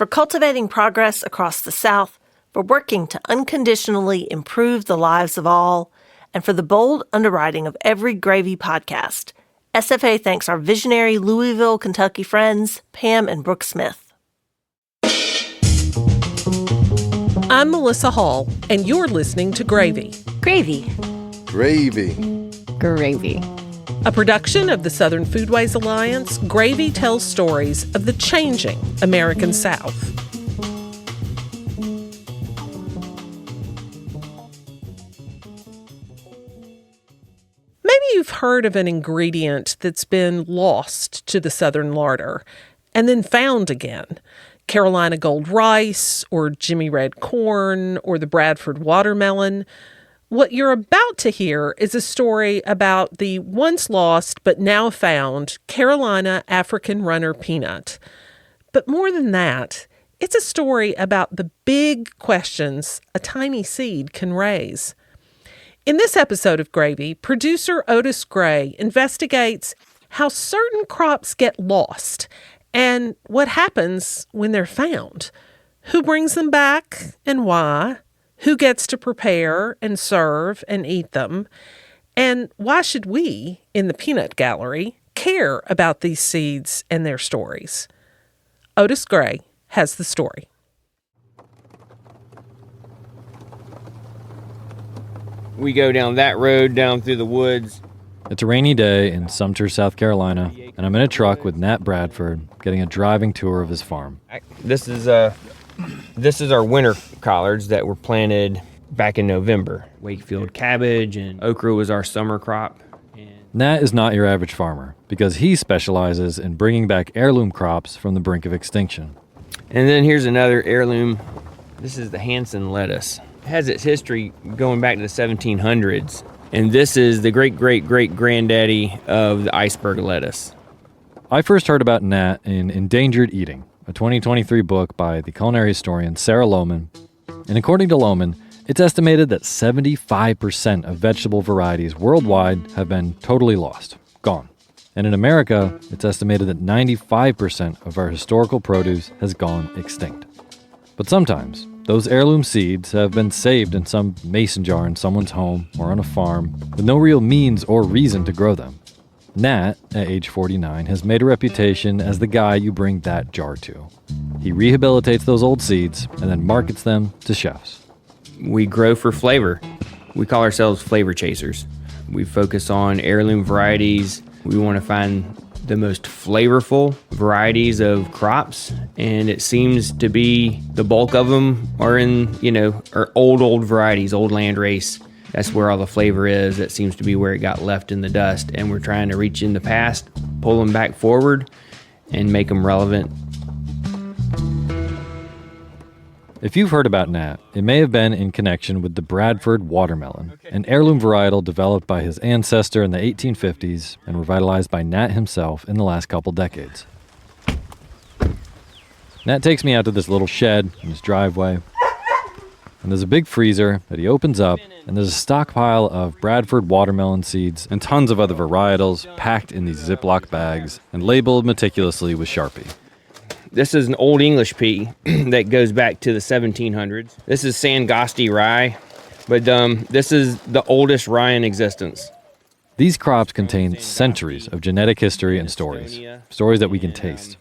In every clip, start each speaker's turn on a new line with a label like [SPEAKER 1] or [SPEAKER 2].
[SPEAKER 1] for cultivating progress across the South, for working to unconditionally improve the lives of all, and for the bold underwriting of every Gravy podcast. SFA thanks our visionary Louisville, Kentucky friends, Pam and Brooke Smith.
[SPEAKER 2] I'm Melissa Hall, and you're listening to Gravy.
[SPEAKER 1] Gravy.
[SPEAKER 3] Gravy.
[SPEAKER 4] Gravy.
[SPEAKER 2] A production of the Southern Foodways Alliance, Gravy tells stories of the changing American South. Maybe you've heard of an ingredient that's been lost to the Southern larder and then found again. Carolina gold rice, or Jimmy red corn, or the Bradford watermelon. What you're about to hear is a story about the once lost but now found Carolina African runner peanut. But more than that, it's a story about the big questions a tiny seed can raise. In this episode of Gravy, producer Otis Gray investigates how certain crops get lost and what happens when they're found. Who brings them back and why? Who gets to prepare and serve and eat them? And why should we, in the Peanut Gallery, care about these seeds and their stories? Otis Gray has the story.
[SPEAKER 5] We go down that road, down through the woods.
[SPEAKER 6] It's a rainy day in Sumter, South Carolina, and I'm in a truck with Nat Bradford getting a driving tour of his farm.
[SPEAKER 5] This is our winter collards that were planted back in November. Wakefield cabbage and okra was our summer crop.
[SPEAKER 6] Nat is not your average farmer because he specializes in bringing back heirloom crops from the brink of extinction.
[SPEAKER 5] And then here's another heirloom. This is the Hanson lettuce. It has its history going back to the 1700s. And this is the great-great-great-granddaddy of the iceberg lettuce.
[SPEAKER 6] I first heard about Nat in Endangered Eating, a 2023 book by the culinary historian Sarah Lohman. And according to Lohman, it's estimated that 75% of vegetable varieties worldwide have been totally lost, gone. And in America, it's estimated that 95% of our historical produce has gone extinct. But sometimes, those heirloom seeds have been saved in some mason jar in someone's home or on a farm with no real means or reason to grow them. Nat, at age 49, has made a reputation as the guy you bring that jar to. He rehabilitates those old seeds and then markets them to chefs.
[SPEAKER 5] We grow for flavor. We call ourselves flavor chasers. We focus on heirloom varieties. We want to find the most flavorful varieties of crops, and it seems to be the bulk of them are in, are old varieties, old land race. That's where all the flavor is. That seems to be where it got left in the dust, and we're trying to reach in the past, pull them back forward, and make them relevant.
[SPEAKER 6] If you've heard about Nat, it may have been in connection with the Bradford watermelon, an heirloom varietal developed by his ancestor in the 1850s and revitalized by Nat himself in the last couple decades. Nat takes me out to this little shed in his driveway, and there's a big freezer that he opens up, and there's a stockpile of Bradford watermelon seeds and tons of other varietals packed in these Ziploc bags and labeled meticulously with Sharpie.
[SPEAKER 5] This is an old English pea that goes back to the 1700s. This is Sangosti rye, but this is the oldest rye in existence.
[SPEAKER 6] These crops contain centuries of genetic history and stories that we can taste.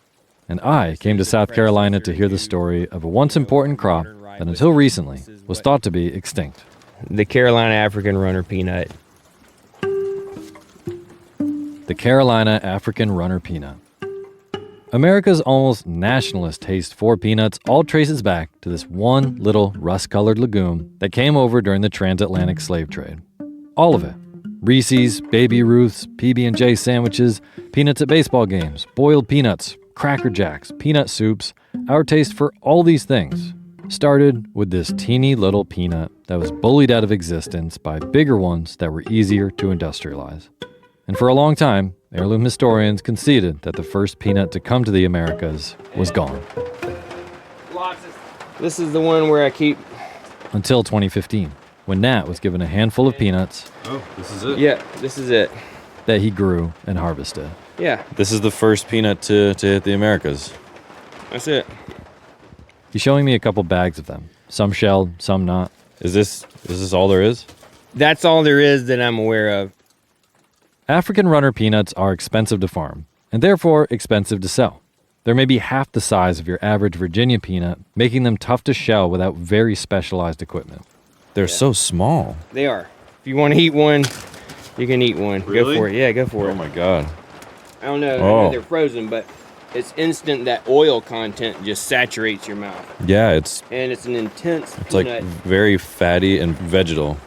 [SPEAKER 6] And I came to South Carolina to hear the story of a once important crop that until recently was thought to be extinct.
[SPEAKER 5] The Carolina African runner peanut.
[SPEAKER 6] The Carolina African runner peanut. America's almost nationalist taste for peanuts all traces back to this one little rust-colored legume that came over during the transatlantic slave trade. All of it. Reese's, Baby Ruth's, PB&J sandwiches, peanuts at baseball games, boiled peanuts, Cracker Jacks, peanut soups. Our taste for all these things started with this teeny little peanut that was bullied out of existence by bigger ones that were easier to industrialize. And for a long time, heirloom historians conceded that the first peanut to come to the Americas was gone.
[SPEAKER 5] This is the one where I keep...
[SPEAKER 6] Until 2015, when Nat was given a handful of peanuts.
[SPEAKER 3] Oh, this is it?
[SPEAKER 5] Yeah, this is it.
[SPEAKER 6] That he grew and harvested.
[SPEAKER 5] Yeah.
[SPEAKER 3] This is the first peanut to hit the Americas.
[SPEAKER 5] That's it.
[SPEAKER 6] He's showing me a couple bags of them, some shelled, some not.
[SPEAKER 3] Is this all there is?
[SPEAKER 5] That's all there is that I'm aware of.
[SPEAKER 6] African runner peanuts are expensive to farm, and therefore expensive to sell. They're maybe half the size of your average Virginia peanut, making them tough to shell without very specialized equipment.
[SPEAKER 3] They're so small.
[SPEAKER 5] They are. If you want to eat one, you can eat one.
[SPEAKER 3] Really?
[SPEAKER 5] Go for it. Yeah, go for it.
[SPEAKER 3] Oh my God.
[SPEAKER 5] I don't know. I
[SPEAKER 3] Oh.
[SPEAKER 5] know they're frozen, but it's instant. That oil content just saturates your mouth.
[SPEAKER 3] Yeah, it's
[SPEAKER 5] And it's an intense
[SPEAKER 3] like
[SPEAKER 5] peanut.
[SPEAKER 3] very fatty and vegetal.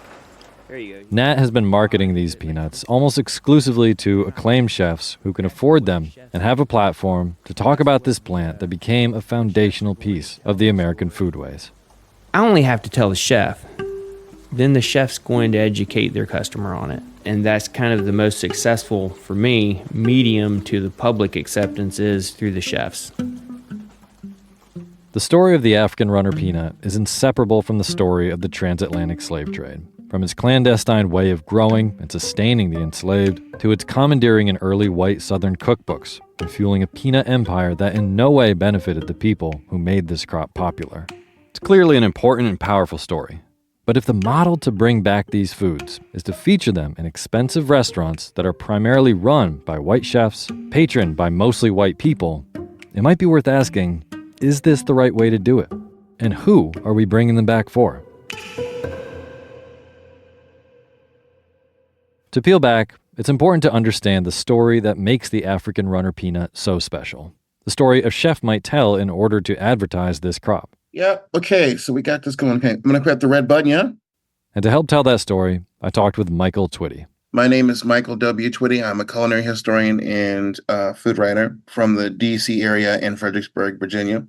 [SPEAKER 5] There you go.
[SPEAKER 6] Nat has been marketing these peanuts almost exclusively to acclaimed chefs who can afford them and have a platform to talk about this plant that became a foundational piece of the American foodways.
[SPEAKER 5] I only have to tell the chef. Then the chef's going to educate their customer on it. And that's kind of the most successful, for me, medium to the public acceptance is through the chefs.
[SPEAKER 6] The story of the African runner peanut is inseparable from the story of the transatlantic slave trade. From its clandestine way of growing and sustaining the enslaved, to its commandeering in early white Southern cookbooks and fueling a peanut empire that in no way benefited the people who made this crop popular. It's clearly an important and powerful story. But if the model to bring back these foods is to feature them in expensive restaurants that are primarily run by white chefs, patroned by mostly white people, it might be worth asking, is this the right way to do it? And who are we bringing them back for? To peel back, it's important to understand the story that makes the African runner peanut so special. The story a chef might tell in order to advertise this crop.
[SPEAKER 4] Yeah, okay, so we got this going. Okay, I'm going to press the red button, yeah?
[SPEAKER 6] And to help tell that story, I talked with Michael Twitty.
[SPEAKER 4] My name is Michael W. Twitty. I'm a culinary historian and food writer from the D.C. area in Fredericksburg, Virginia.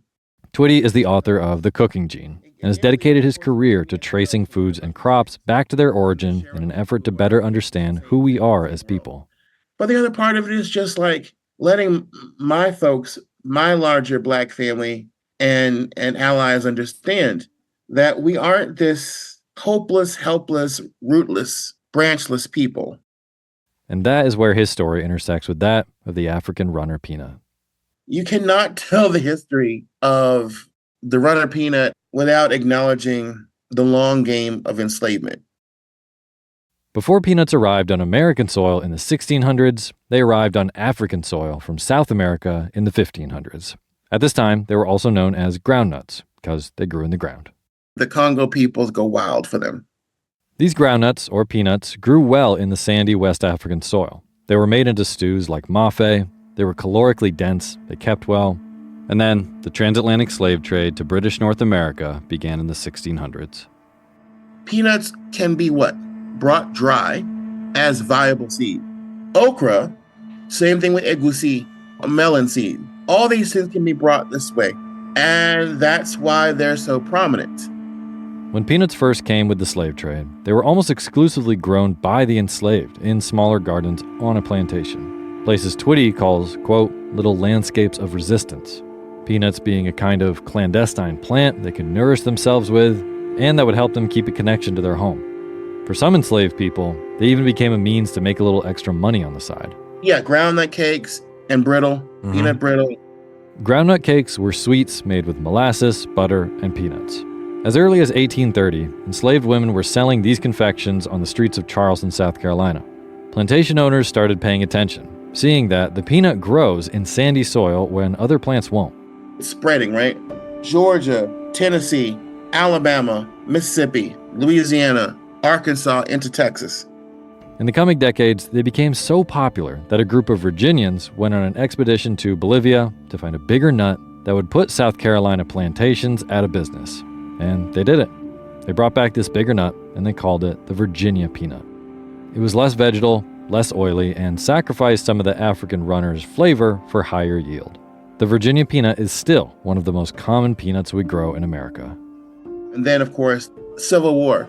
[SPEAKER 6] Twitty is the author of The Cooking Gene and has dedicated his career to tracing foods and crops back to their origin in an effort to better understand who we are as people.
[SPEAKER 4] But the other part of it is just like letting my folks, my larger Black family and allies understand that we aren't this hopeless, helpless, rootless, branchless people.
[SPEAKER 6] And that is where his story intersects with that of the African runner peanut.
[SPEAKER 4] You cannot tell the history of the runner peanut without acknowledging the long game of enslavement.
[SPEAKER 6] Before peanuts arrived on American soil in the 1600s, they arrived on African soil from South America in the 1500s. At this time, they were also known as groundnuts because they grew in the ground.
[SPEAKER 4] The Congo peoples go wild for them.
[SPEAKER 6] These groundnuts, or peanuts, grew well in the sandy West African soil. They were made into stews like mafe, they were calorically dense, they kept well, and then the transatlantic slave trade to British North America began in the 1600s.
[SPEAKER 4] Peanuts can be what? Brought dry as viable seed. Okra, same thing with egusi, a melon seed. All these things can be brought this way, and that's why they're so prominent.
[SPEAKER 6] When peanuts first came with the slave trade, they were almost exclusively grown by the enslaved in smaller gardens on a plantation. Places Twitty calls, quote, little landscapes of resistance. Peanuts being a kind of clandestine plant they could nourish themselves with, and that would help them keep a connection to their home. For some enslaved people, they even became a means to make a little extra money on the side.
[SPEAKER 4] Yeah, groundnut cakes and brittle, peanut brittle.
[SPEAKER 6] Groundnut cakes were sweets made with molasses, butter, and peanuts. As early as 1830, enslaved women were selling these confections on the streets of Charleston, South Carolina. Plantation owners started paying attention, seeing that the peanut grows in sandy soil when other plants won't.
[SPEAKER 4] It's spreading, right? Georgia, Tennessee, Alabama, Mississippi, Louisiana, Arkansas, into Texas.
[SPEAKER 6] In the coming decades, they became so popular that a group of Virginians went on an expedition to Bolivia to find a bigger nut that would put South Carolina plantations out of business. And they did it. They brought back this bigger nut, and they called it the Virginia peanut. It was less vegetal, less oily, and sacrificed some of the African runner's flavor for higher yield. The Virginia peanut is still one of the most common peanuts we grow in America.
[SPEAKER 4] And then, of course, Civil War.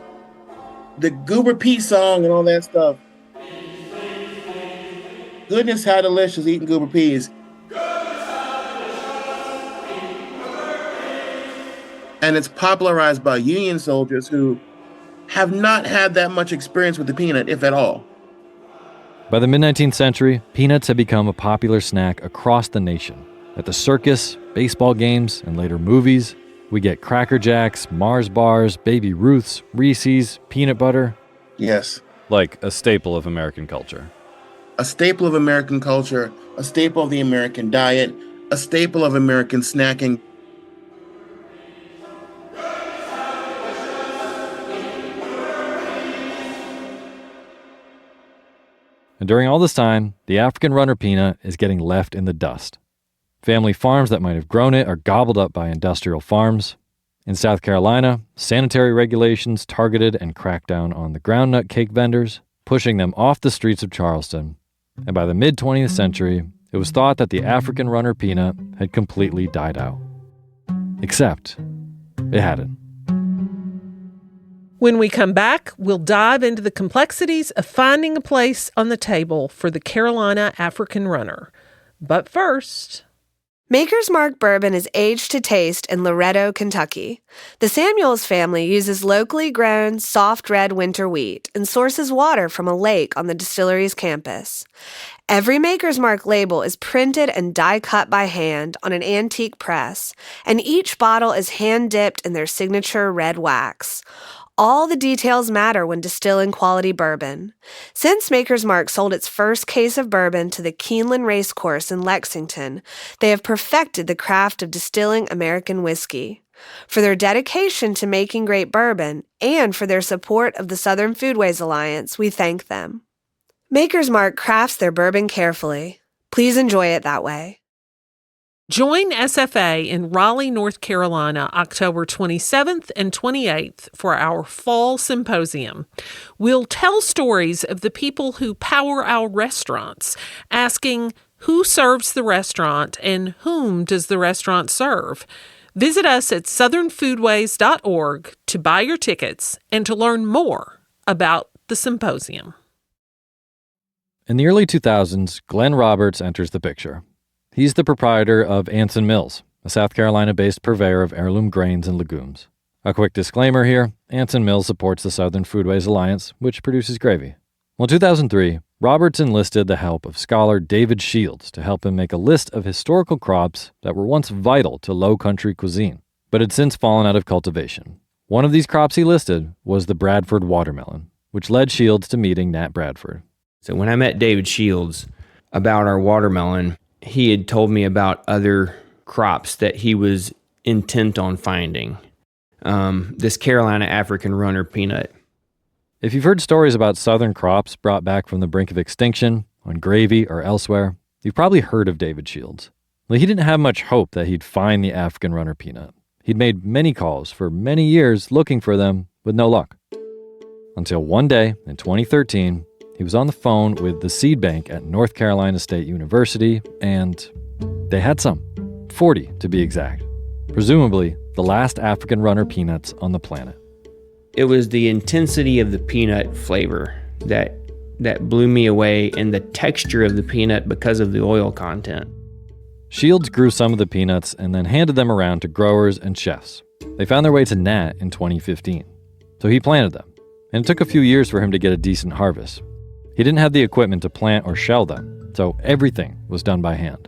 [SPEAKER 4] The Goober Pea song and all that stuff. Goodness, how delicious eating goober peas. And it's popularized by Union soldiers who have not had that much experience with the peanut, if at all.
[SPEAKER 6] By the mid-19th century, peanuts had become a popular snack across the nation. At the circus, baseball games, and later movies, We get Cracker Jacks, Mars bars, Baby Ruths, Reese's, peanut butter.
[SPEAKER 4] Yes.
[SPEAKER 3] Like a staple of American culture.
[SPEAKER 4] A staple of American culture, a staple of the American diet, a staple of American snacking.
[SPEAKER 6] And during all this time, the African runner peanut is getting left in the dust. Family farms that might have grown it are gobbled up by industrial farms. In South Carolina, sanitary regulations targeted and cracked down on the groundnut cake vendors, pushing them off the streets of Charleston. And by the mid-20th century, it was thought that the African runner peanut had completely died out. Except, it hadn't.
[SPEAKER 2] When we come back, we'll dive into the complexities of finding a place on the table for the Carolina African runner. But first...
[SPEAKER 7] Maker's Mark bourbon is aged to taste in Loretto, Kentucky. The Samuels family uses locally grown, soft red winter wheat and sources water from a lake on the distillery's campus. Every Maker's Mark label is printed and die-cut by hand on an antique press, and each bottle is hand-dipped in their signature red wax. All the details matter when distilling quality bourbon. Since Maker's Mark sold its first case of bourbon to the Keeneland Racecourse in Lexington, they have perfected the craft of distilling American whiskey. For their dedication to making great bourbon and for their support of the Southern Foodways Alliance, we thank them. Maker's Mark crafts their bourbon carefully. Please enjoy it that way.
[SPEAKER 2] Join SFA in Raleigh, North Carolina, October 27th and 28th for our Fall Symposium. We'll tell stories of the people who power our restaurants, asking who serves the restaurant and whom does the restaurant serve. Visit us at southernfoodways.org to buy your tickets and to learn more about the symposium.
[SPEAKER 6] In the early 2000s, Glenn Roberts enters the picture. He's the proprietor of Anson Mills, a South Carolina-based purveyor of heirloom grains and legumes. A quick disclaimer here, Anson Mills supports the Southern Foodways Alliance, which produces gravy. Well, in 2003, Roberts enlisted the help of scholar David Shields to help him make a list of historical crops that were once vital to Low Country cuisine, but had since fallen out of cultivation. One of these crops he listed was the Bradford watermelon, which led Shields to meeting Nat Bradford.
[SPEAKER 5] So when I met David Shields about our watermelon, he had told me about other crops that he was intent on finding. This Carolina African runner peanut.
[SPEAKER 6] If you've heard stories about southern crops brought back from the brink of extinction, on gravy or elsewhere, you've probably heard of David Shields. Well, he didn't have much hope that he'd find the African runner peanut. He'd made many calls for many years looking for them with no luck. Until one day in 2013, he was on the phone with the seed bank at North Carolina State University, and they had some. 40 to be exact. Presumably, the last African runner peanuts on the planet.
[SPEAKER 5] It was the intensity of the peanut flavor that blew me away, and the texture of the peanut because of the oil content.
[SPEAKER 6] Shields grew some of the peanuts and then handed them around to growers and chefs. They found their way to Nat in 2015. So he planted them, and it took a few years for him to get a decent harvest. He didn't have the equipment to plant or shell them, so everything was done by hand.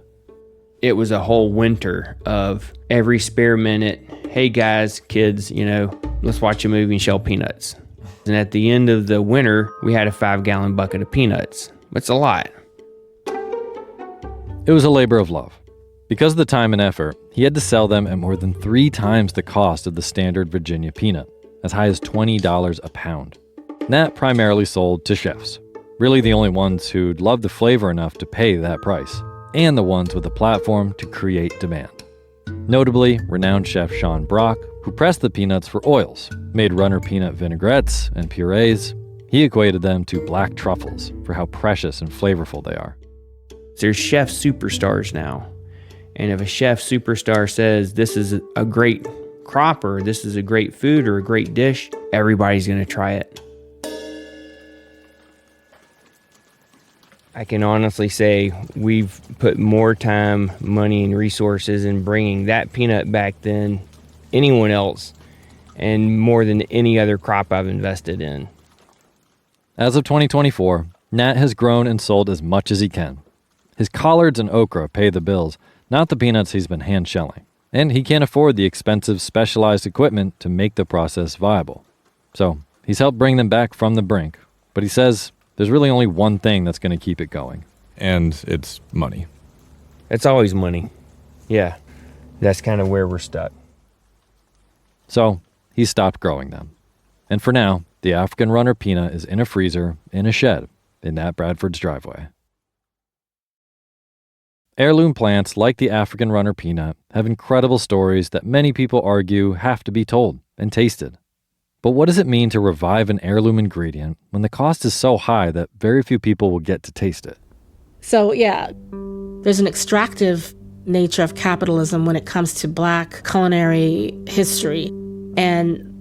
[SPEAKER 5] It was a whole winter of every spare minute, hey guys, kids, let's watch a movie and shell peanuts. And at the end of the winter, we had a 5-gallon bucket of peanuts. It's a lot.
[SPEAKER 6] It was a labor of love. Because of the time and effort, he had to sell them at more than 3 times the cost of the standard Virginia peanut, as high as $20 a pound. Nat primarily sold to chefs. Really the only ones who'd love the flavor enough to pay that price, and the ones with a platform to create demand. Notably, renowned chef Sean Brock, who pressed the peanuts for oils, made runner peanut vinaigrettes and purees. He equated them to black truffles for how precious and flavorful they are.
[SPEAKER 5] There's chef superstars now. And if a chef superstar says this is a great crop or this is a great food or a great dish, everybody's going to try it. I can honestly say we've put more time, money, and resources in bringing that peanut back than anyone else, and more than any other crop I've invested in.
[SPEAKER 6] As of 2024, Nat has grown and sold as much as he can. His collards and okra pay the bills, not the peanuts he's been hand shelling. and he can't afford the expensive specialized equipment to make the process viable. So he's helped bring them back from the brink, but he says there's really only one thing that's going to keep it going.
[SPEAKER 3] And it's money.
[SPEAKER 5] It's always money. Yeah, that's kind of where we're stuck.
[SPEAKER 6] So he stopped growing them. And for now, the African runner peanut is in a freezer in a shed in Nat Bradford's driveway. Heirloom plants like the African runner peanut have incredible stories that many people argue have to be told and tasted. But what does it mean to revive an heirloom ingredient when the cost is so high that very few people will get to taste it?
[SPEAKER 8] So, yeah, there's an extractive nature of capitalism when it comes to Black culinary history, and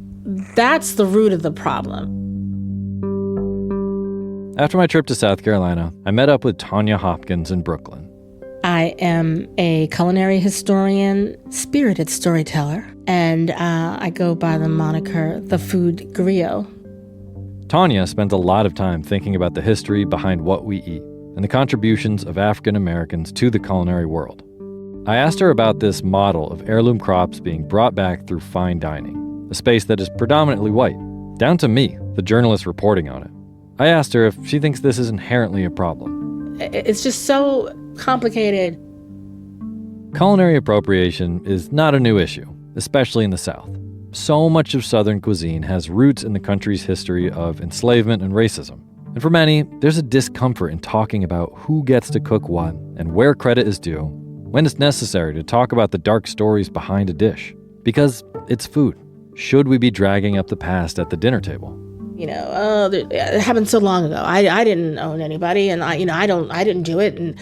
[SPEAKER 8] that's the root of the problem.
[SPEAKER 6] After my trip to South Carolina, I met up with Tanya Hopkins in Brooklyn.
[SPEAKER 8] I am a culinary historian, spirited storyteller, and I go by the moniker The Food Griot.
[SPEAKER 6] Tanya spends a lot of time thinking about the history behind what we eat and the contributions of African Americans to the culinary world. I asked her about this model of heirloom crops being brought back through fine dining, a space that is predominantly white, down to me, the journalist reporting on it. I asked her if she thinks this is inherently a problem.
[SPEAKER 8] It's just so complicated.
[SPEAKER 6] Culinary appropriation is not a new issue, especially in the South. So much of Southern cuisine has roots in the country's history of enslavement and racism. And for many, there's a discomfort in talking about who gets to cook what and where credit is due, when it's necessary to talk about the dark stories behind a dish. Because it's food. Should we be dragging up the past at the dinner table?
[SPEAKER 8] You know, it happened so long ago. I didn't own anybody, and I didn't do it. And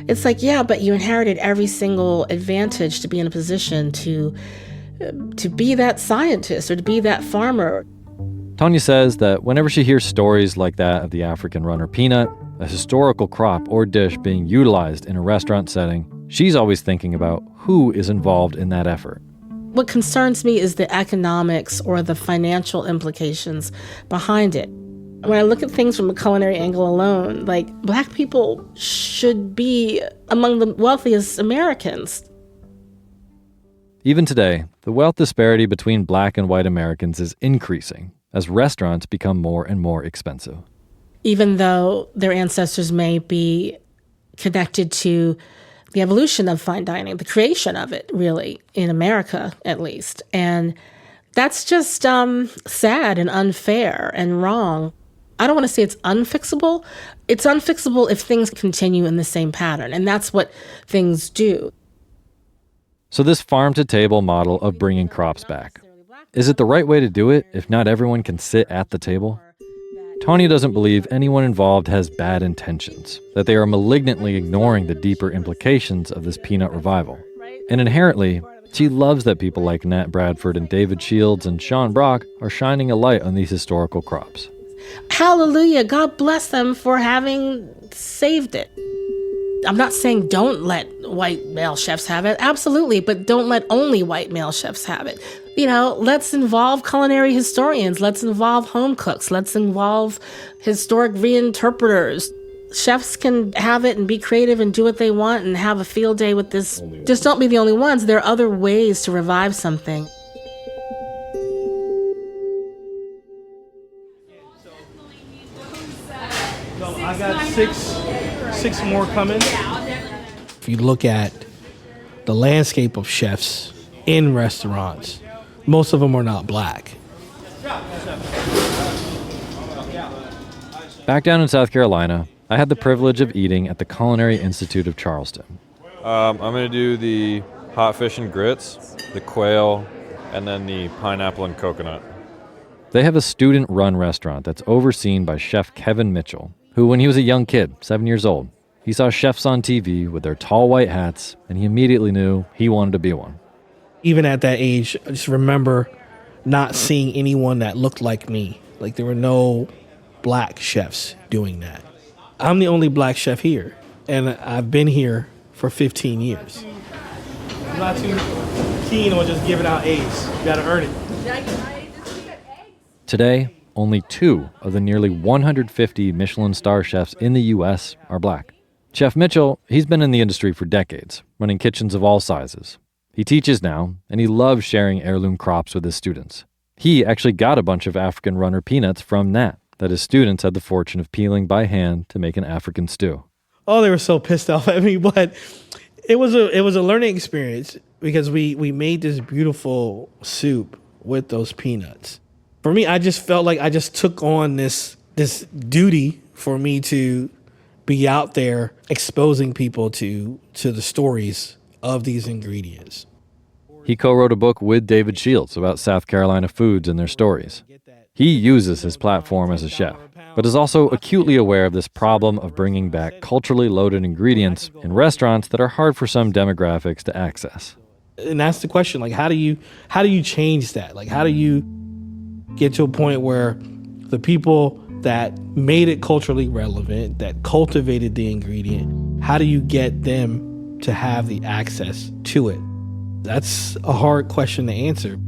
[SPEAKER 8] it's like, yeah, but you inherited every single advantage to be in a position to be that scientist or to be that farmer.
[SPEAKER 6] Tanya says that whenever she hears stories like that of the African runner peanut, a historical crop or dish being utilized in a restaurant setting, she's always thinking about who is involved in that effort.
[SPEAKER 8] What concerns me is the economics or the financial implications behind it. When I look at things from a culinary angle alone, like, Black people should be among the wealthiest Americans.
[SPEAKER 6] Even today, the wealth disparity between Black and white Americans is increasing as restaurants become more and more expensive.
[SPEAKER 8] Even though their ancestors may be connected to the evolution of fine dining, the creation of it, really, in America, at least. And that's just sad and unfair and wrong. I don't want to say it's unfixable. It's unfixable if things continue in the same pattern, and that's what things do.
[SPEAKER 6] So this farm-to-table model of bringing crops back, is it the right way to do it if not everyone can sit at the table? Tanya doesn't believe anyone involved has bad intentions, that they are malignantly ignoring the deeper implications of this peanut revival. And inherently, she loves that people like Nat Bradford and David Shields and Sean Brock are shining a light on these historical crops.
[SPEAKER 8] Hallelujah, God bless them for having saved it. I'm not saying don't let white male chefs have it, absolutely, but don't let only white male chefs have it. You know, let's involve culinary historians, let's involve home cooks, let's involve historic reinterpreters. Chefs can have it and be creative and do what they want and have a field day with this. Just don't be the only ones. There are other ways to revive something.
[SPEAKER 9] I got six more coming.
[SPEAKER 10] If you look at the landscape of chefs in restaurants, most of them are not Black.
[SPEAKER 6] Back down in South Carolina, I had the privilege of eating at the Culinary Institute of Charleston.
[SPEAKER 3] I'm going to do the hot fish and grits, the quail, and then the pineapple and coconut.
[SPEAKER 6] They have a student-run restaurant that's overseen by Chef Kevin Mitchell, who, when he was a young kid, 7 years old, he saw chefs on TV with their tall white hats, and he immediately knew he wanted to be one.
[SPEAKER 10] Even at that age, I just remember not seeing anyone that looked like me. Like, there were no Black chefs doing that. I'm the only Black chef here, and I've been here for 15 years.
[SPEAKER 9] I'm not too keen on just giving out A's. You gotta earn it.
[SPEAKER 6] Today, only 2 of the nearly 150 Michelin star chefs in the U.S. are Black. Chef Mitchell, he's been in the industry for decades, running kitchens of all sizes. He teaches now, and he loves sharing heirloom crops with his students. He actually got a bunch of African runner peanuts from Nat that his students had the fortune of peeling by hand to make an African stew.
[SPEAKER 10] Oh, they were so pissed off at me, but it was a learning experience because we made this beautiful soup with those peanuts. For me, I just felt like I just took on this duty for me to be out there exposing people to the stories of these ingredients.
[SPEAKER 6] He co-wrote a book with David Shields about South Carolina foods and their stories. He uses his platform as a chef, but is also acutely aware of this problem of bringing back culturally loaded ingredients in restaurants that are hard for some demographics to access.
[SPEAKER 10] And that's the question, like how do you change that? Like how do you get to a point where the people that made it culturally relevant, that cultivated the ingredient, how do you get them to have the access to it? That's a hard question to answer.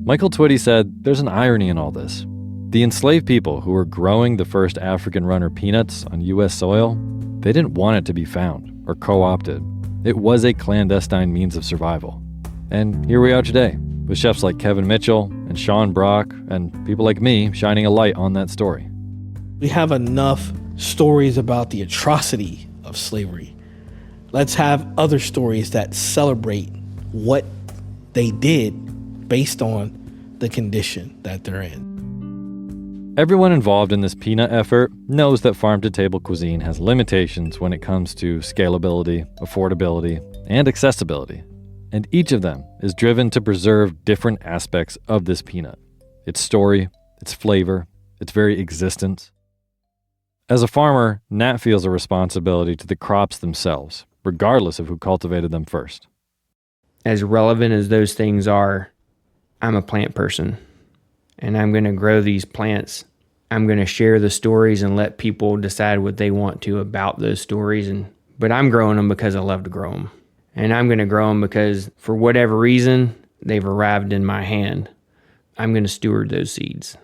[SPEAKER 6] Michael Twitty said there's an irony in all this. The enslaved people who were growing the first African runner peanuts on U.S. soil, they didn't want it to be found or co-opted. It was a clandestine means of survival. And here we are today, with chefs like Kevin Mitchell and Sean Brock and people like me shining a light on that story.
[SPEAKER 10] We have enough stories about the atrocity of slavery. Let's have other stories that celebrate what they did based on the condition that they're in.
[SPEAKER 6] Everyone involved in this peanut effort knows that farm-to-table cuisine has limitations when it comes to scalability, affordability, and accessibility. And each of them is driven to preserve different aspects of this peanut. Its story, its flavor, its very existence. As a farmer, Nat feels a responsibility to the crops themselves, regardless of who cultivated them first.
[SPEAKER 5] As relevant as those things are, I'm a plant person, and I'm going to grow these plants. I'm going to share the stories and let people decide what they want to about those stories. But I'm growing them because I love to grow them. And I'm going to grow them because, for whatever reason, they've arrived in my hand. I'm going to steward those seeds.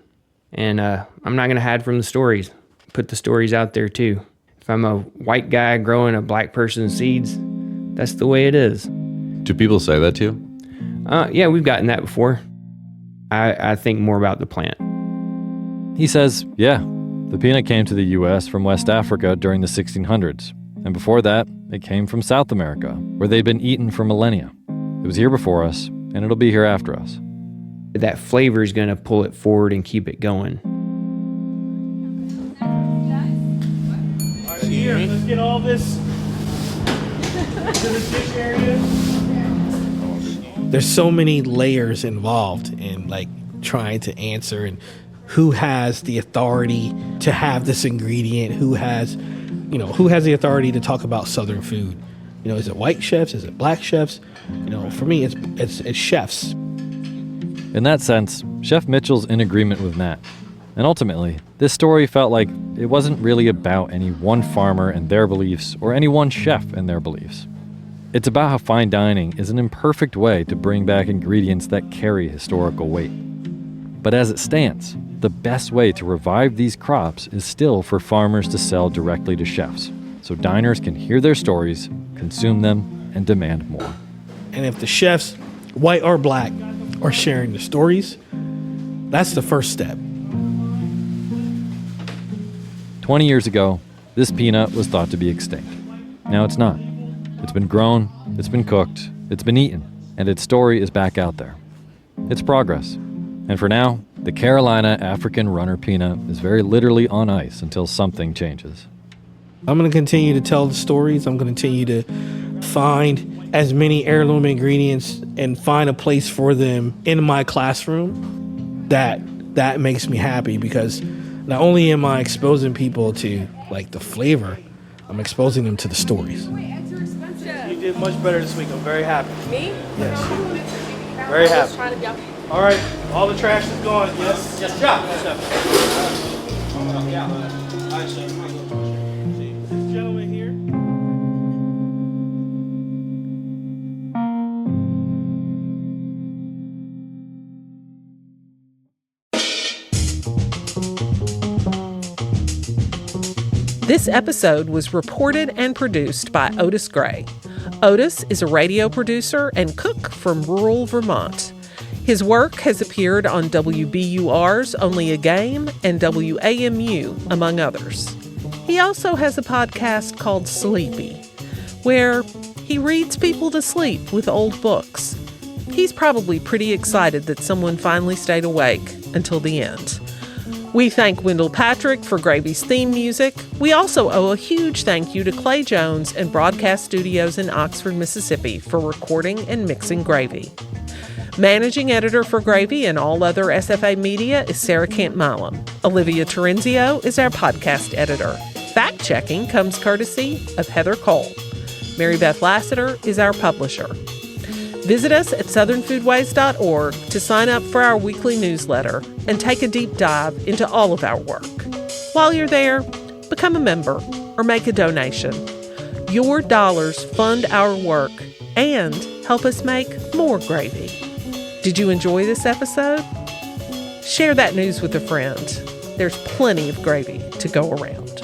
[SPEAKER 5] And I'm not going to hide from the stories. Put the stories out there, too. If I'm a white guy growing a black person's seeds, that's the way it is.
[SPEAKER 11] Do people say that to you?
[SPEAKER 5] Yeah, we've gotten that before. I think more about the plant.
[SPEAKER 6] He says, yeah, the peanut came to the U.S. from West Africa during the 1600s. And before that, it came from South America, where they'd been eaten for millennia. It was here before us, and it'll be here after us.
[SPEAKER 5] That flavor is going to pull it forward and keep it going.
[SPEAKER 9] All right, here, let's get all this to the dish area.
[SPEAKER 10] There's so many layers involved in like trying to answer and who has the authority to have this ingredient, who has the authority to talk about Southern food. Is it white chefs? Is it black chefs? For me, it's chefs.
[SPEAKER 6] In that sense, Chef Mitchell's in agreement with Nat. And ultimately, this story felt like it wasn't really about any one farmer and their beliefs or any one chef and their beliefs. It's about how fine dining is an imperfect way to bring back ingredients that carry historical weight. But as it stands, the best way to revive these crops is still for farmers to sell directly to chefs, so diners can hear their stories, consume them, and demand more.
[SPEAKER 10] And if the chefs, white or black, are sharing the stories, that's the first step.
[SPEAKER 6] 20 years ago, this peanut was thought to be extinct. Now it's not. It's been grown, it's been cooked, it's been eaten, and its story is back out there. It's progress. And for now, the Carolina African runner peanut is very literally on ice until something changes.
[SPEAKER 10] I'm going to continue to tell the stories. I'm going to continue to find as many heirloom ingredients and find a place for them in my classroom. That makes me happy because not only am I exposing people to like the flavor, I'm exposing them to the stories.
[SPEAKER 9] You did much better this week. I'm very happy.
[SPEAKER 7] Me?
[SPEAKER 9] Yes. Very happy. All right, all the trash is gone. Yes. Yes, chef. This gentleman here.
[SPEAKER 2] This episode was reported and produced by Otis Gray. Otis is a radio producer and cook from rural Vermont. His work has appeared on WBUR's Only a Game and WAMU, among others. He also has a podcast called Sleepy, where he reads people to sleep with old books. He's probably pretty excited that someone finally stayed awake until the end. We thank Wendell Patrick for Gravy's theme music. We also owe a huge thank you to Clay Jones and Broadcast Studios in Oxford, Mississippi for recording and mixing Gravy. Managing editor for Gravy and all other SFA media is Sarah Camp-Milam. Olivia Terenzio is our podcast editor. Fact-checking comes courtesy of Heather Cole. Mary Beth Lassiter is our publisher. Visit us at southernfoodways.org to sign up for our weekly newsletter and take a deep dive into all of our work. While you're there, become a member or make a donation. Your dollars fund our work and help us make more Gravy. Did you enjoy this episode? Share that news with a friend. There's plenty of gravy to go around.